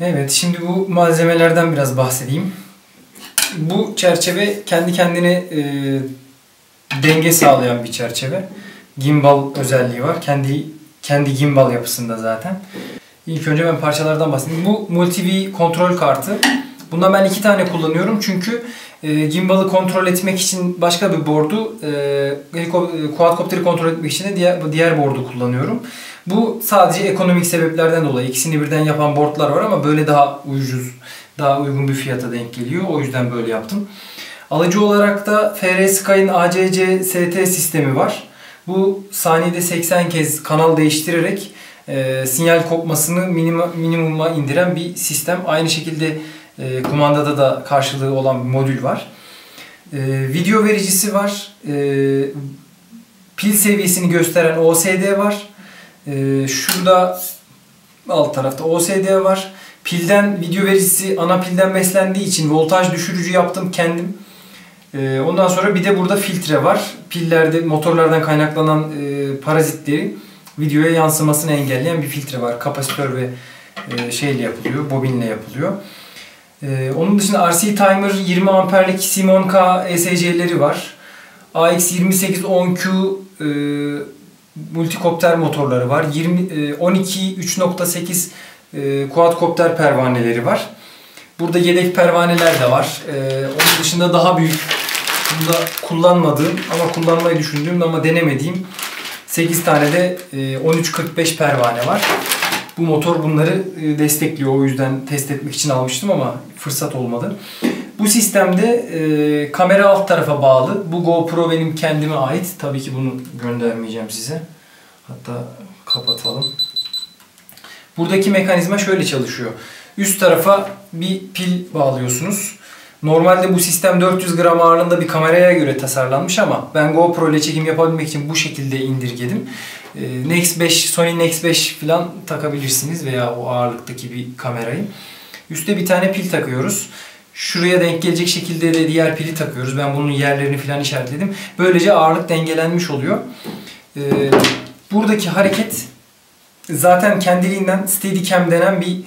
Evet, şimdi bu malzemelerden biraz bahsedeyim. Bu çerçeve kendi kendine denge sağlayan bir çerçeve. Gimbal özelliği var. Kendi gimbal yapısında zaten. İlk önce ben parçalardan bahsedeyim. Bu MultiV kontrol kartı. Bundan ben 2 tane kullanıyorum çünkü gimbal'ı kontrol etmek için başka bir board'u, quadcopter'i kontrol etmek için de diğer board'u kullanıyorum. Bu sadece ekonomik sebeplerden dolayı. İkisini birden yapan board'lar var ama böyle daha ucuz, daha uygun bir fiyata denk geliyor. O yüzden böyle yaptım. Alıcı olarak da FrSky'ın ACC ST sistemi var. Bu saniyede 80 kez kanal değiştirerek sinyal kopmasını minimuma indiren bir sistem. Aynı şekilde kumandada da karşılığı olan bir modül var. Video vericisi var. Pil seviyesini gösteren OSD var. Şurada alt tarafta OSD var. Pilden video vericisi ana pilden beslendiği için voltaj düşürücü yaptım kendim. Ondan sonra bir de burada filtre var. Pillerde motorlardan kaynaklanan parazitleri videoya yansımasını engelleyen bir filtre var. Kapasitör ve şeyle yapılıyor, bobinle yapılıyor. Onun dışında RC Timer 20 amperlik Simon K ESC'leri var. AX2810Q multikopter motorları var. 12 3.8 quadcopter pervaneleri var. Burada yedek pervaneler de var. Onun dışında daha büyük, bunu da kullanmadığım ama kullanmayı düşündüğüm ama denemediğim 8 tane de 1345 pervane var. Bu motor bunları destekliyor. O yüzden test etmek için almıştım ama fırsat olmadı. Bu sistemde kamera alt tarafa bağlı. Bu GoPro benim kendime ait. Tabii ki bunu göndermeyeceğim size. Hatta kapatalım. Buradaki mekanizma şöyle çalışıyor. Üst tarafa bir pil bağlıyorsunuz. Normalde bu sistem 400 gram ağırlığında bir kameraya göre tasarlanmış ama ben GoPro ile çekim yapabilmek için bu şekilde indirgedim. Nex 5, Sony Nex 5 falan takabilirsiniz veya o ağırlıktaki bir kamerayı. Üste bir tane pil takıyoruz. Şuraya denk gelecek şekilde de diğer pili takıyoruz. Ben bunun yerlerini falan işaretledim. Böylece ağırlık dengelenmiş oluyor. Buradaki hareket zaten kendiliğinden Steadicam denen bir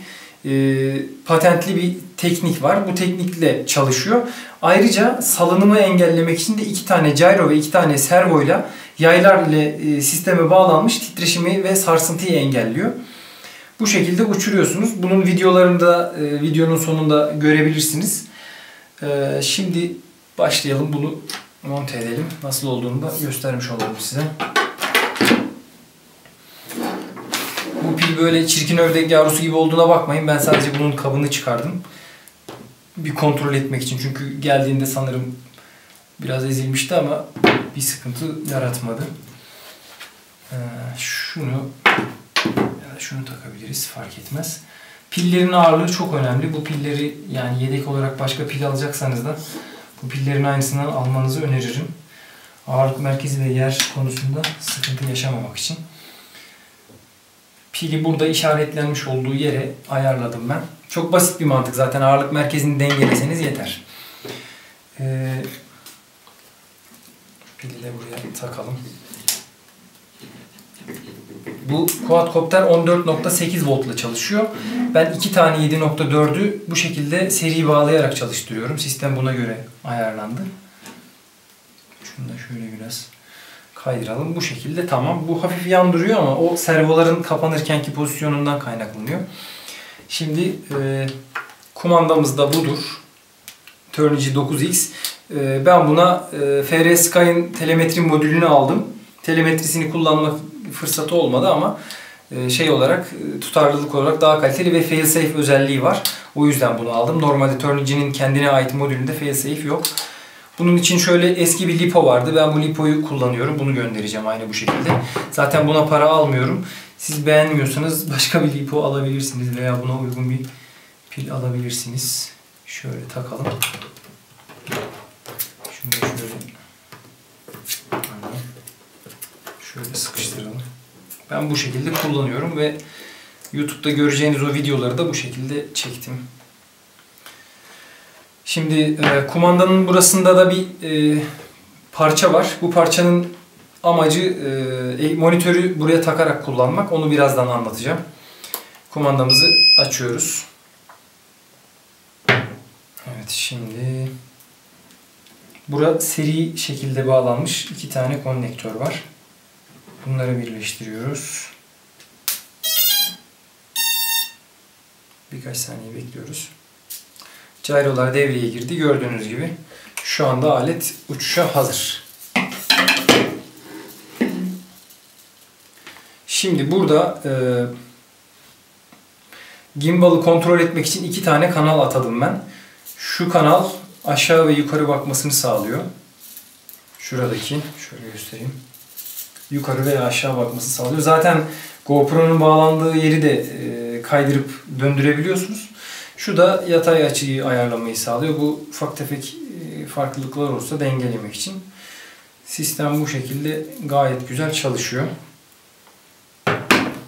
patentli bir teknik var. Bu teknikle çalışıyor. Ayrıca salınımı engellemek için de 2 tane gyro ve 2 tane servoyla yaylar ile sisteme bağlanmış titreşimi ve sarsıntıyı engelliyor. Bu şekilde uçuruyorsunuz. Bunun videolarını da videonun sonunda görebilirsiniz. Şimdi başlayalım. Bunu monte edelim. Nasıl olduğunu da göstermiş olalım size. Bu pil böyle çirkin ördek yavrusu gibi olduğuna bakmayın. Ben sadece bunun kabını çıkardım. Bir kontrol etmek için. Çünkü geldiğinde sanırım biraz ezilmişti ama bir sıkıntı yaratmadı. Şunu ya da şunu takabiliriz. Fark etmez. Pillerin ağırlığı çok önemli. Bu pilleri yani yedek olarak başka pil alacaksanız da bu pillerin aynısından almanızı öneririm. Ağırlık merkezi ve yer konusunda sıkıntı yaşamamak için. Pili burada işaretlenmiş olduğu yere ayarladım ben. Çok basit bir mantık zaten. Ağırlık merkezini dengeleseniz yeter. Pili de buraya takalım. Bu quadcopter 14.8 voltla çalışıyor. Ben 2 tane 7.4'ü bu şekilde seri bağlayarak çalıştırıyorum. Sistem buna göre ayarlandı. Şunu da şöyle biraz kaydıralım. Bu şekilde tamam. Bu hafif yandırıyor ama o servoların kapanırkenki pozisyonundan kaynaklanıyor. Şimdi kumandamız da budur. Turnigy 9X. Ben buna FrSky'ın telemetri modülünü aldım. Telemetrisini kullanma fırsatı olmadı ama şey olarak tutarlılık olarak daha kaliteli ve failsafe özelliği var. O yüzden bunu aldım. Normalde Turnigy'nin kendine ait modülünde failsafe yok. Bunun için şöyle eski bir LiPo vardı. Ben bu LiPo'yu kullanıyorum. Bunu göndereceğim aynı bu şekilde. Zaten buna para almıyorum. Siz beğenmiyorsanız başka bir LiPo alabilirsiniz veya buna uygun bir pil alabilirsiniz. Şöyle takalım. Şunu da şöyle sıkıştıralım. Ben bu şekilde kullanıyorum ve YouTube'da göreceğiniz o videoları da bu şekilde çektim. Şimdi kumandanın burasında da bir parça var. Bu parçanın amacı monitörü buraya takarak kullanmak. Onu birazdan anlatacağım. Kumandamızı açıyoruz. şimdi burada seri şekilde bağlanmış 2 tane konnektör var. Bunları birleştiriyoruz. Birkaç saniye bekliyoruz. Gyrolar devreye girdi. Gördüğünüz gibi şu anda alet uçuşa hazır. Şimdi burada gimbal'ı kontrol etmek için 2 tane kanal atadım ben. Şu kanal aşağı ve yukarı bakmasını sağlıyor. Şuradaki, şöyle göstereyim. Yukarı veya aşağı bakmasını sağlıyor. Zaten GoPro'nun bağlandığı yeri de kaydırıp döndürebiliyorsunuz. Şu da yatay açıyı ayarlamayı sağlıyor. Bu ufak tefek farklılıklar olursa dengelemek için. Sistem bu şekilde gayet güzel çalışıyor.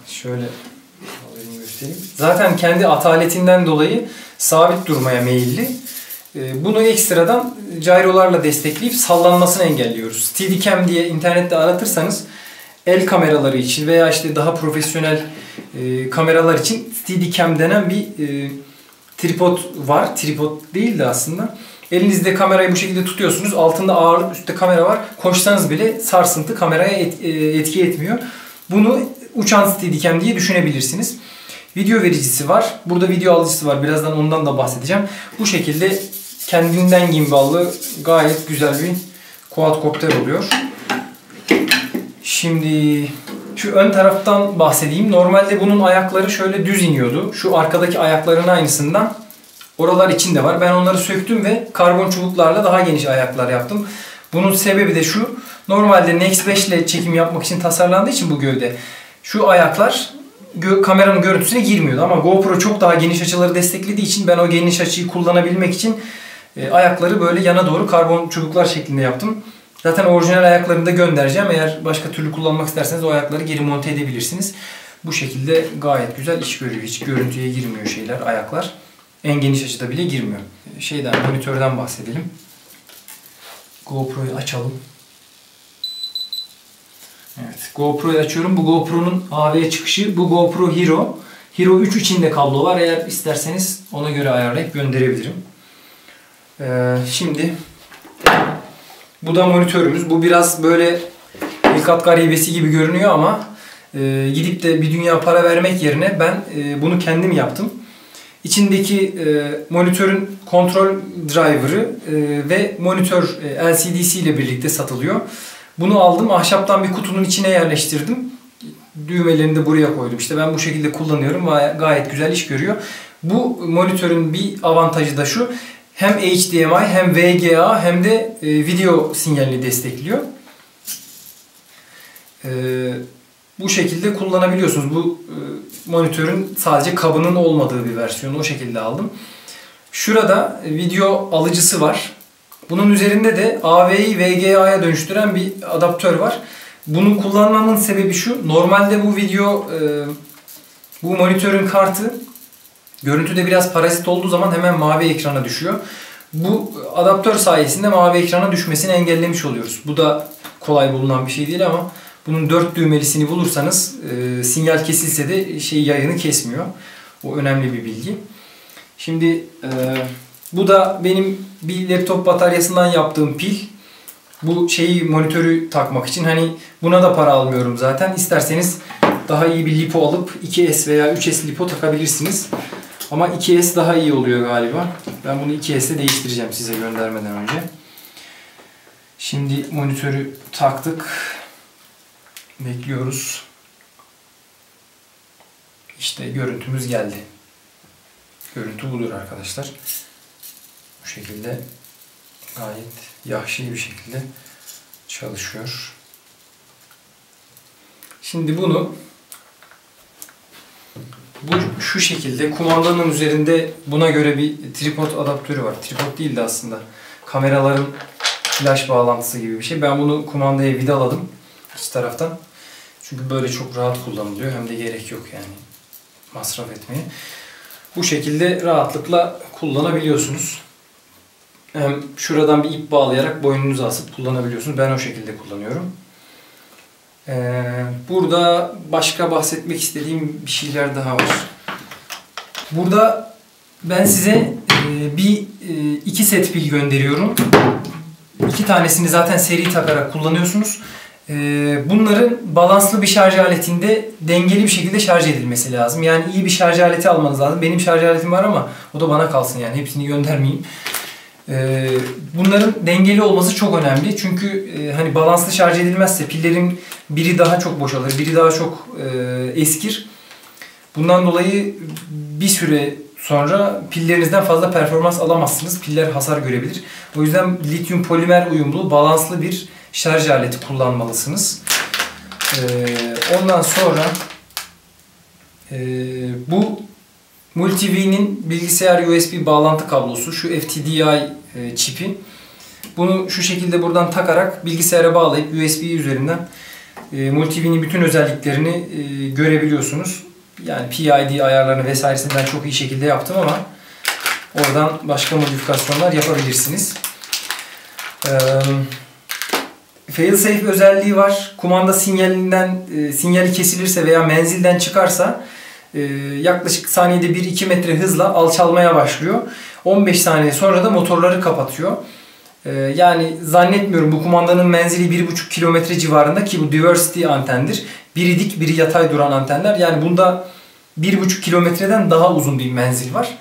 Şöyle göstereyim. Zaten kendi ataletinden dolayı sabit durmaya meyilli. Bunu ekstradan gyrolarla destekleyip sallanmasını engelliyoruz. Steadicam diye internette aratırsanız el kameraları için veya işte daha profesyonel kameralar için Steadicam denen bir tripod var. Tripod değil de aslında. Elinizde kamerayı bu şekilde tutuyorsunuz. Altında ağırlık, üstte kamera var. Koşsanız bile sarsıntı kameraya etki etmiyor. Bunu uçan Steadicam diye düşünebilirsiniz. Video vericisi var. Burada video alıcısı var. Birazdan ondan da bahsedeceğim. Bu şekilde kendinden gimballı gayet güzel bir quadcopter oluyor. Şimdi şu ön taraftan bahsedeyim. Normalde bunun ayakları şöyle düz iniyordu. Şu arkadaki ayakların aynısından oralar içinde var. Ben onları söktüm ve karbon çubuklarla daha geniş ayaklar yaptım. Bunun sebebi de şu. Normalde Nex 5 ile çekim yapmak için tasarlandığı için bu gövde. Şu ayaklar kameranın görüntüsüne girmiyordu ama GoPro çok daha geniş açıları desteklediği için ben o geniş açıyı kullanabilmek için ayakları böyle yana doğru karbon çubuklar şeklinde yaptım. Zaten orijinal ayaklarını da göndereceğim. Eğer başka türlü kullanmak isterseniz o ayakları geri monte edebilirsiniz. Bu şekilde gayet güzel iş görüyor. Hiç görüntüye girmiyor şeyler, ayaklar. En geniş açıda bile girmiyor. Monitörden bahsedelim. GoPro'yu açalım. Evet, GoPro'yu açıyorum. Bu GoPro'nun AV çıkışı. Bu GoPro Hero. Hero 3 içinde kablo var. Eğer isterseniz ona göre ayarlayıp gönderebilirim. Şimdi bu da monitörümüz. Bu biraz böyle hilkat garibesi gibi görünüyor ama gidip de bir dünya para vermek yerine ben bunu kendim yaptım. İçindeki monitörün kontrol driver'ı ve monitör LCD'si ile birlikte satılıyor. Bunu aldım, ahşaptan bir kutunun içine yerleştirdim. Düğmelerini de buraya koydum. İşte ben bu şekilde kullanıyorum ve gayet güzel iş görüyor. Bu monitörün bir avantajı da şu. Hem HDMI hem VGA hem de video sinyalini destekliyor. Bu şekilde kullanabiliyorsunuz. Bu monitörün sadece kabının olmadığı bir versiyonu, o şekilde aldım. Şurada video alıcısı var. Bunun üzerinde de AV'yi VGA'ya dönüştüren bir adaptör var. Bunu kullanmamın sebebi şu. Normalde bu monitörün kartı görüntüde biraz parazit olduğu zaman hemen mavi ekrana düşüyor. Bu adaptör sayesinde mavi ekrana düşmesini engellemiş oluyoruz. Bu da kolay bulunan bir şey değil ama bunun 4 düğmelisini bulursanız sinyal kesilse de yayını kesmiyor. O önemli bir bilgi. Şimdi bu da benim bir laptop bataryasından yaptığım pil. Bu monitörü takmak için. Hani buna da para almıyorum zaten. İsterseniz daha iyi bir lipo alıp 2S veya 3S lipo takabilirsiniz. Ama 2S daha iyi oluyor galiba. Ben bunu 2S'e değiştireceğim size göndermeden önce. Şimdi monitörü taktık. Bekliyoruz. İşte görüntümüz geldi. Görüntü budur arkadaşlar. Bu şekilde gayet yahşi bir şekilde çalışıyor. Şimdi bunu şu şekilde kumandanın üzerinde buna göre bir tripod adaptörü var. Tripod değil de aslında kameraların flash bağlantısı gibi bir şey. Ben bunu kumandaya vidaladım iç taraftan. Çünkü böyle çok rahat kullanılıyor. Hem de gerek yok yani masraf etmeye. Bu şekilde rahatlıkla kullanabiliyorsunuz. Hem şuradan bir ip bağlayarak boynunuza asıp kullanabiliyorsunuz. Ben o şekilde kullanıyorum. Burada başka bahsetmek istediğim bir şeyler daha var. Burada ben size iki set pil gönderiyorum. 2 tanesini zaten seri takarak kullanıyorsunuz. Bunların balanslı bir şarj aletinde dengeli bir şekilde şarj edilmesi lazım. Yani iyi bir şarj aleti almanız lazım. Benim şarj aletim var ama o da bana kalsın, yani hepsini göndermeyeyim. Bunların dengeli olması çok önemli. Çünkü hani balanslı şarj edilmezse pillerin biri daha çok boşalır, biri daha çok eskir. Bundan dolayı bir süre sonra pillerinizden fazla performans alamazsınız. Piller hasar görebilir. O yüzden lityum polimer uyumlu balanslı bir şarj aleti kullanmalısınız. Ondan sonra bu MultiV'nin bilgisayar USB bağlantı kablosu, şu FTDI çipi. Bunu şu şekilde buradan takarak bilgisayara bağlayıp USB üzerinden MultiV'nin bütün özelliklerini görebiliyorsunuz. Yani PID ayarlarını vesairesini ben çok iyi şekilde yaptım ama oradan başka modifikasyonlar yapabilirsiniz. Failsafe özelliği var. Kumanda sinyali kesilirse veya menzilden çıkarsa yaklaşık saniyede 1-2 metre hızla alçalmaya başlıyor. 15 saniye sonra da motorları kapatıyor. Yani zannetmiyorum, bu kumandanın menzili 1,5 kilometre civarında ki bu Diversity antendir. Biri dik, biri yatay duran antenler. Yani bunda 1,5 kilometreden daha uzun bir menzil var.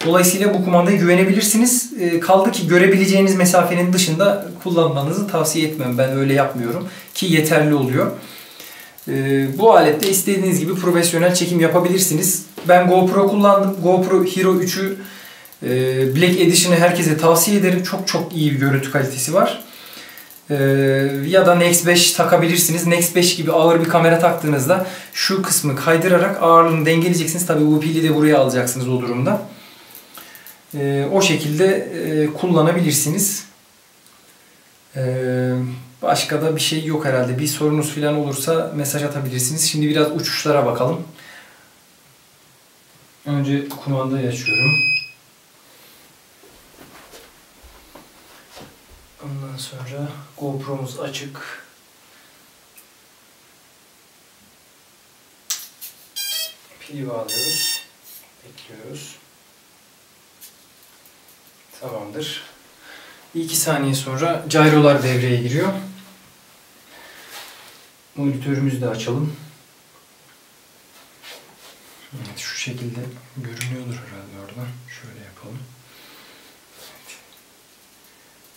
Dolayısıyla bu kumandaya güvenebilirsiniz. Kaldı ki görebileceğiniz mesafenin dışında kullanmanızı tavsiye etmem. Ben öyle yapmıyorum ki yeterli oluyor. Bu alette istediğiniz gibi profesyonel çekim yapabilirsiniz. Ben GoPro kullandım. GoPro Hero 3'ü Black Edition'ı herkese tavsiye ederim. Çok çok iyi bir görüntü kalitesi var. Ya da Nex 5 takabilirsiniz. Nex 5 gibi ağır bir kamera taktığınızda şu kısmı kaydırarak ağırlığını dengeleyeceksiniz. Tabii bu pili de buraya alacaksınız o durumda. O şekilde kullanabilirsiniz. Başka da bir şey yok herhalde. Bir sorunuz falan olursa mesaj atabilirsiniz. Şimdi biraz uçuşlara bakalım. Önce kumandayı açıyorum. Ondan sonra GoPro'muz açık. Pili bağlıyoruz. Bekliyoruz. Tamamdır. 2 saniye sonra gyrolar devreye giriyor. Monitörümüzü de açalım. Evet, şu şekilde görünüyordur herhalde oradan. Şöyle yapalım. Evet.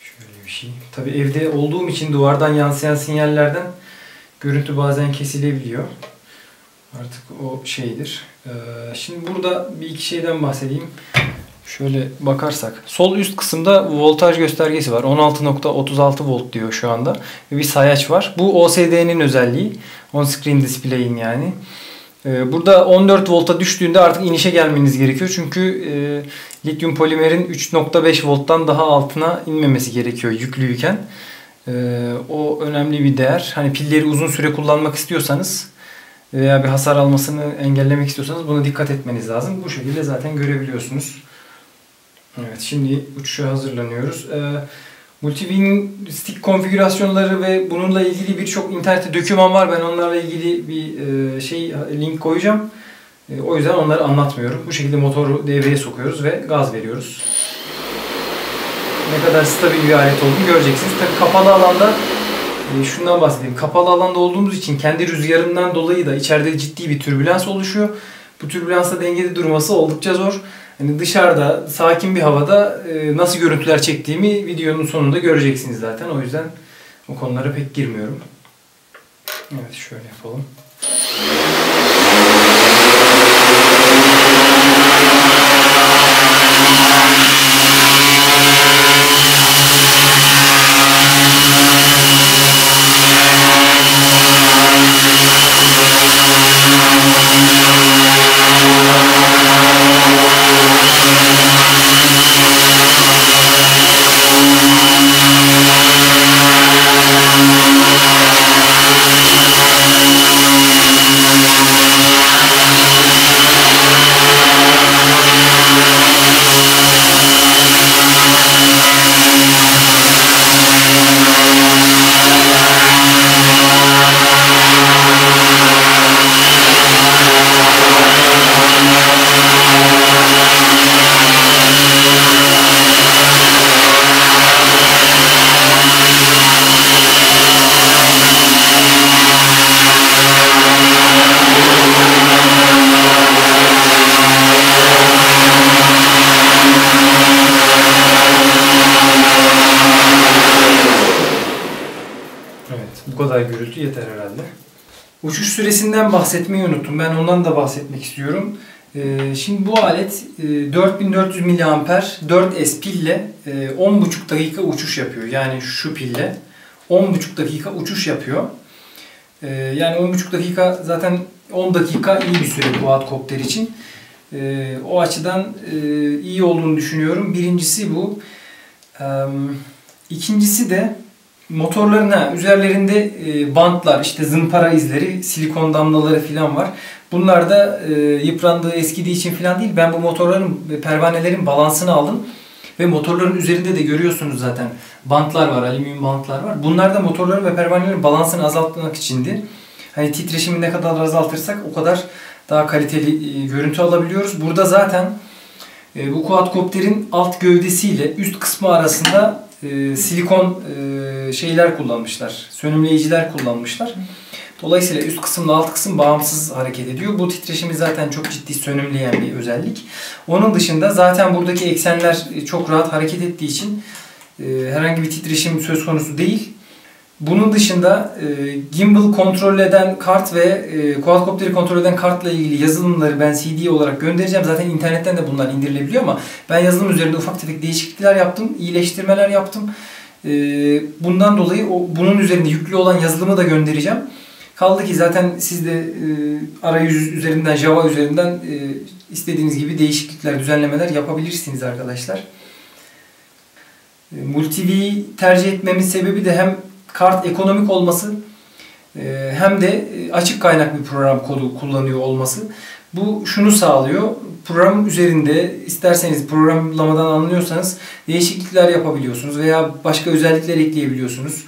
Şöyle bir şey. Tabii evde olduğum için duvardan yansıyan sinyallerden görüntü bazen kesilebiliyor. Artık o şeydir. Şimdi burada bir iki şeyden bahsedeyim. Şöyle bakarsak. Sol üst kısımda voltaj göstergesi var. 16.36 volt diyor şu anda. Ve bir sayaç var. Bu OSD'nin özelliği. On screen display'in yani. Burada 14 volta düştüğünde artık inişe gelmeniz gerekiyor. Çünkü lityum polimerin 3.5 volttan daha altına inmemesi gerekiyor yüklüyken. O önemli bir değer. Hani pilleri uzun süre kullanmak istiyorsanız veya bir hasar almasını engellemek istiyorsanız buna dikkat etmeniz lazım. Bu şekilde zaten görebiliyorsunuz. Evet, şimdi uçuşa hazırlanıyoruz. MultiV'nin stick konfigürasyonları ve bununla ilgili birçok internette doküman var. Ben onlarla ilgili bir link koyacağım. O yüzden onları anlatmıyorum. Bu şekilde motoru devreye sokuyoruz ve gaz veriyoruz. Ne kadar stabil bir alet olduğunu göreceksiniz. Tabii kapalı alanda şundan bahsedeyim. Kapalı alanda olduğumuz için kendi rüzgarından dolayı da içeride ciddi bir türbülans oluşuyor. Bu türbülansla dengede durması oldukça zor. Yani dışarıda sakin bir havada nasıl görüntüler çektiğimi videonun sonunda göreceksiniz zaten. O yüzden o konulara pek girmiyorum. Evet, şöyle yapalım. kadar gürültü yeter herhalde. Uçuş süresinden bahsetmeyi unuttum. Ben ondan da bahsetmek istiyorum. Şimdi bu alet 4400 mAh 4S pille 10,5 dakika uçuş yapıyor. Yani şu pille 10,5 dakika uçuş yapıyor. Yani 10,5 dakika zaten 10 dakika iyi bir süre quadcopter için. O açıdan iyi olduğunu düşünüyorum. Birincisi bu. İkincisi de motorların üzerlerinde bantlar, işte zımpara izleri, silikon damlaları falan var. Bunlar da yıprandığı, eskidiği için falan değil. Ben bu motorların, pervanelerin balansını aldım. Ve motorların üzerinde de görüyorsunuz zaten bantlar var, alüminyum bantlar var. Bunlar da motorların ve pervanelerin balansını azaltmak içindi. Hani titreşimi ne kadar azaltırsak o kadar daha kaliteli görüntü alabiliyoruz. Burada zaten bu quadcopter'in alt gövdesiyle üst kısmı arasında silikon şeyler kullanmışlar. Sönümleyiciler kullanmışlar. Dolayısıyla üst kısımla alt kısım bağımsız hareket ediyor. Bu titreşimi zaten çok ciddi sönümleyen bir özellik. Onun dışında zaten buradaki eksenler çok rahat hareket ettiği için herhangi bir titreşim söz konusu değil. Bunun dışında gimbal kontrol eden kart ve quadcopter'i kontrol eden kartla ilgili yazılımları ben CD olarak göndereceğim. Zaten internetten de bunlar indirilebiliyor ama ben yazılım üzerinde ufak tefek değişiklikler yaptım, iyileştirmeler yaptım. Bundan dolayı bunun üzerinde yüklü olan yazılımı da göndereceğim. Kaldı ki zaten siz de arayüz üzerinden, Java üzerinden istediğiniz gibi değişiklikler, düzenlemeler yapabilirsiniz arkadaşlar. MultiV'yi tercih etmemin sebebi de hem kart ekonomik olması hem de açık kaynak bir program kodu kullanıyor olması. Bu şunu sağlıyor. Program üzerinde isterseniz programlamadan anlıyorsanız değişiklikler yapabiliyorsunuz veya başka özellikler ekleyebiliyorsunuz.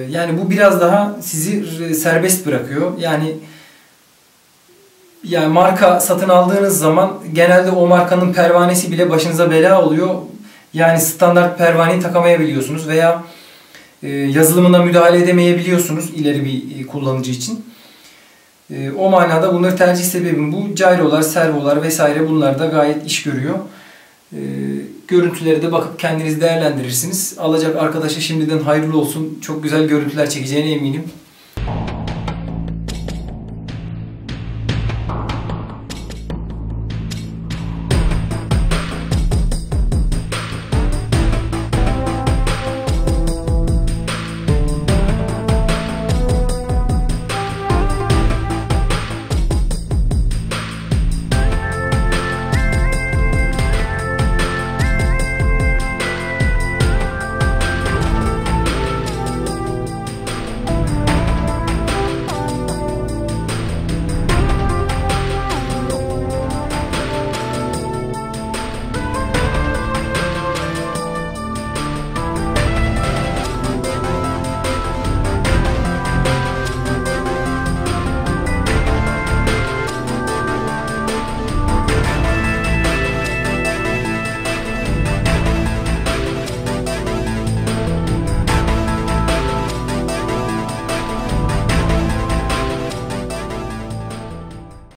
Yani bu biraz daha sizi serbest bırakıyor. Yani marka satın aldığınız zaman genelde o markanın pervanesi bile başınıza bela oluyor. Yani standart pervaneyi takamayabiliyorsunuz veya yazılımına müdahale edemeyebiliyorsunuz ileri bir kullanıcı için. O manada bunları tercih sebebim bu. Gyrolar, servolar vesaire bunlar da gayet iş görüyor. Görüntüleri de bakıp kendiniz değerlendirirsiniz. Alacak arkadaşa şimdiden hayırlı olsun. Çok güzel görüntüler çekeceğine eminim.